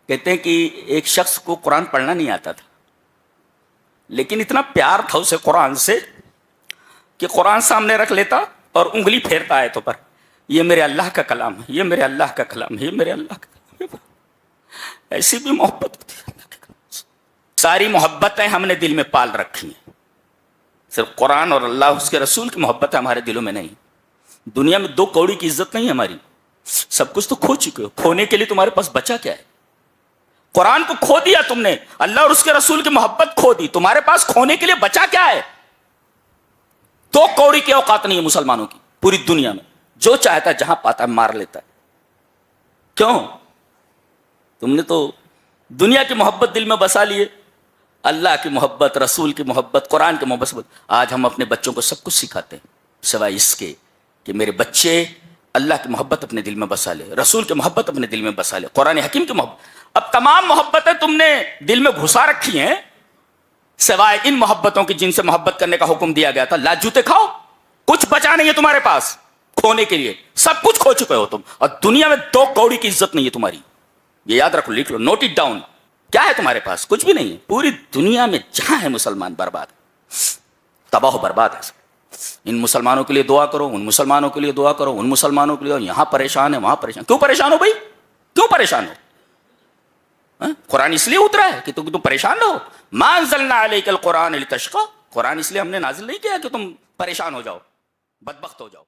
کہتے ہیں کہ ایک شخص کو قرآن پڑھنا نہیں آتا تھا، لیکن اتنا پیار تھا اسے قرآن سے کہ قرآن سامنے رکھ لیتا اور انگلی پھیرتا آیتوں پر، یہ میرے اللہ کا کلام ہے، یہ میرے اللہ کا کلام ہے، یہ میرے اللہ کا کلام ہے۔ ایسی بھی محبت ہوتی ہے اللہ کے کلام سے۔ ساری محبتیں ہم نے دل میں پال رکھی ہیں، صرف قرآن اور اللہ اس کے رسول کی محبت ہمارے دلوں میں نہیں۔ دنیا میں 2 کوڑی کی عزت نہیں ہماری، سب کچھ تو کھو چکے ہو، کھونے کے لیے تمہارے پاس بچا کیا ہے؟ قرآن کو کھو دیا تم نے، اللہ اور اس کے رسول کی محبت کھو دی، تمہارے پاس کھونے کے لیے بچا کیا ہے؟ 2 کوڑی کی اوقات نہیں ہے مسلمانوں کی پوری دنیا میں، جو چاہتا ہے جہاں پاتا ہے مار لیتا ہے۔ کیوں؟ تم نے تو دنیا کی محبت دل میں بسا لیے، اللہ کی محبت، رسول کی محبت، قرآن کی محبت۔ آج ہم اپنے بچوں کو سب کچھ سکھاتے ہیں سوائے اس کے کہ میرے بچے اللہ کی محبت اپنے دل میں بسا لے، رسول کی محبت اپنے دل میں بسا لے، قرآن حکیم کی محبت۔ اب تمام محبتیں تم نے دل میں گھسا رکھی ہیں سوائے ان محبتوں کی جن سے محبت کرنے کا حکم دیا گیا تھا۔ لا جوتے کھاؤ، کچھ بچا نہیں ہے تمہارے پاس کھونے کے لیے، سب کچھ کھو چکے ہو تم، اور دنیا میں 2 کوڑی کی عزت نہیں ہے تمہاری۔ یہ یاد رکھو، لکھ لو، نوٹ اٹ ڈاؤن۔ کیا ہے تمہارے پاس؟ کچھ بھی نہیں ہے۔ پوری دنیا میں جہاں ہے مسلمان برباد ہے، تباہ و برباد ہے۔ ان مسلمانوں کے لیے دعا کرو، ان مسلمانوں کے لیے دعا کرو، ان مسلمانوں کے لیے، یہاں پریشان ہے وہاں پریشان۔ کیوں پریشان ہو بھائی؟ کیوں پریشان ہو؟ قرآن اس لیے اترا ہے کہ تم پریشان رہو۔ ما انزلنا علیک القرآن لتشقی، قرآن اس لیے ہم نے نازل نہیں کیا کہ تم پریشان ہو جاؤ، بدبخت ہو جاؤ۔